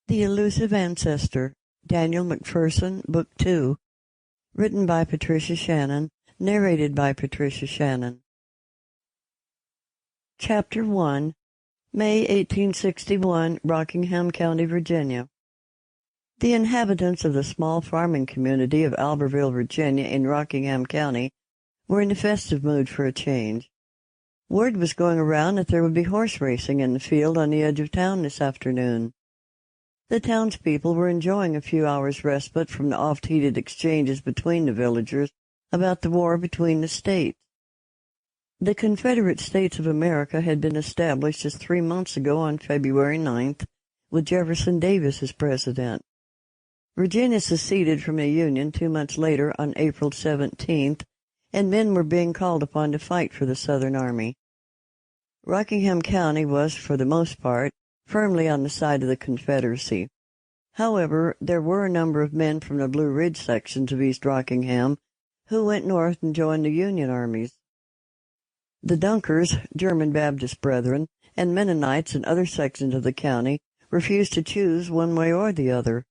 The Elusive Ancestor, Daniel McPherson, Book 2, written by Patricia Shannon, narrated by Patricia Shannon. Chapter 1, May 1861, Rockingham County, Virginia. The inhabitants of the small farming community of Albertville, Virginia, in Rockingham County, were in a festive mood for a change. Word was going around that there would be horse racing in the field on the edge of town this afternoon. The townspeople were enjoying a few hours' respite from the oft-heated exchanges between the villagers about the war between the states. The Confederate States of America had been established just 3 months ago on February 9th, with Jefferson Davis as president. Virginia seceded from the Union 2 months later on April 17th, and men were being called upon to fight for the Southern Army. Rockingham County was, for the most part, firmly on the side of the Confederacy. However, there were a number of men from the Blue Ridge sections of East Rockingham who went north and joined the Union armies. The Dunkers, German Baptist brethren, and Mennonites in other sections of the county refused to choose one way or the other.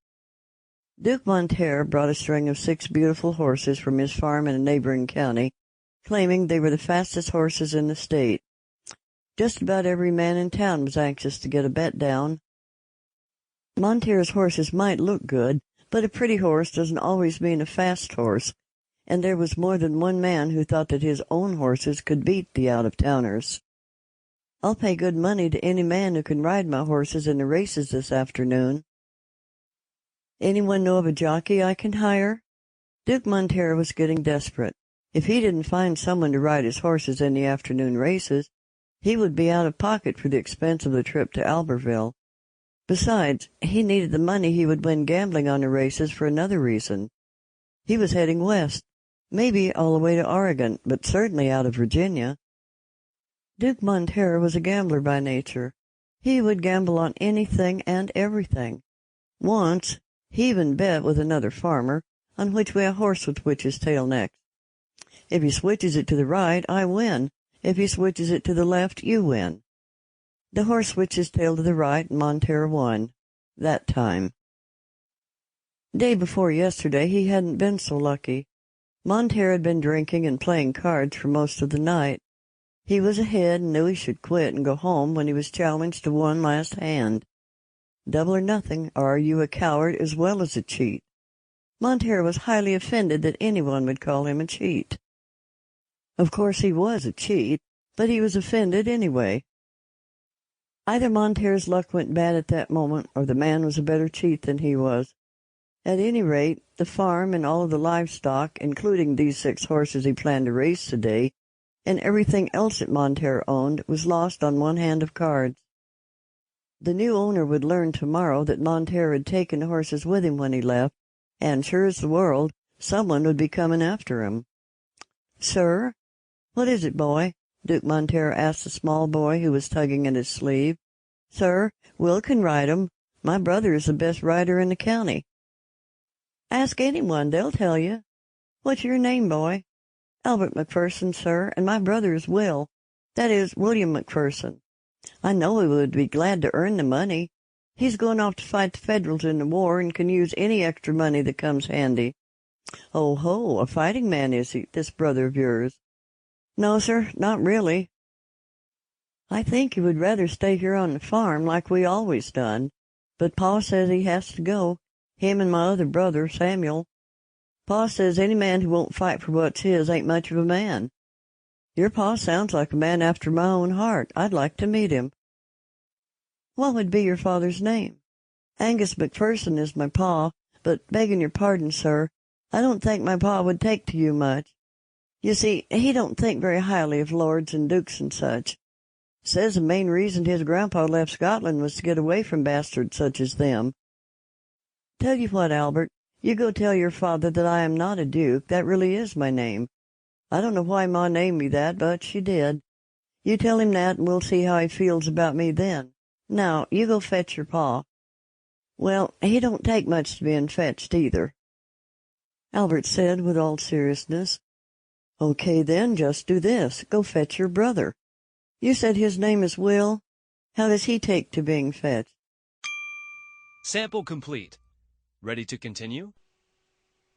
Duke Monterre brought a string of 6 beautiful horses from his farm in a neighboring county, claiming they were the fastest horses in the state. Just about every man in town was anxious to get a bet down. Monterre's horses might look good, but a pretty horse doesn't always mean a fast horse, and there was more than one man who thought that his own horses could beat the out-of-towners. "I'll pay good money to any man who can ride my horses in the races this afternoon." "Anyone know of a jockey I can hire?" Duke Monterre was getting desperate. If he didn't find someone to ride his horses in the afternoon races, he would be out of pocket for the expense of the trip to Albertville. Besides, he needed the money he would win gambling on the races for another reason. He was heading west, maybe all the way to Oregon, but certainly out of Virginia. Duke Monterre was a gambler by nature. He would gamble on anything and everything. Once, he even bet with another farmer on which way a horse would switch his tail next. "If he switches it to the right, I win. If he switches it to the left, you win." The horse switched his tail to the right, and Monterre won. That time. Day before yesterday, he hadn't been so lucky. Monterre had been drinking and playing cards for most of the night. He was ahead and knew he should quit and go home when he was challenged to one last hand. Double or nothing, or are you a coward as well as a cheat? Monterre was highly offended that anyone would call him a cheat. Of course he was a cheat, but he was offended anyway. Either Monterre's luck went bad at that moment, or the man was a better cheat than he was. At any rate, the farm and all of the livestock, including these 6 horses he planned to race today, and everything else that Monterre owned, was lost on one hand of cards. The new owner would learn tomorrow that Monterre had taken the horses with him when he left, and sure as the world, someone would be coming after him. "Sir?" "What is it, boy?" Duke Monterre asked the small boy who was tugging at his sleeve. "Sir, Will can ride 'em. My brother is the best rider in the county." "Ask anyone, they'll tell you." "What's your name, boy?" "Albert McPherson, sir, and my brother is Will. That is, William McPherson. I know he would be glad to earn the money. He's going off to fight the Federals in the war and can use any extra money that comes handy." "Oh ho, a fighting man is he, this brother of yours?" "No, sir, not really. I think he would rather stay here on the farm like we always done, but Pa says he has to go, him and my other brother, Samuel. Pa says any man who won't fight for what's his ain't much of a man. Your pa sounds like a man after my own heart. I'd like to meet him." "What would be your father's name?" "Angus McPherson is my pa, but begging your pardon, sir, I don't think my pa would take to you much. You see, he don't think very highly of lords and dukes and such. Says the main reason his grandpa left Scotland was to get away from bastards such as them. Tell you what, Albert, you go tell your father that I am not a duke. That really is my name. I don't know why Ma named me that, but she did. You tell him that, and we'll see how he feels about me then. Now, you go fetch your pa." "Well, he don't take much to being fetched either," Albert said with all seriousness. "Okay, then, just do this. Go fetch your brother. You said his name is Will? How does he take to being fetched?" Sample complete. Ready to continue?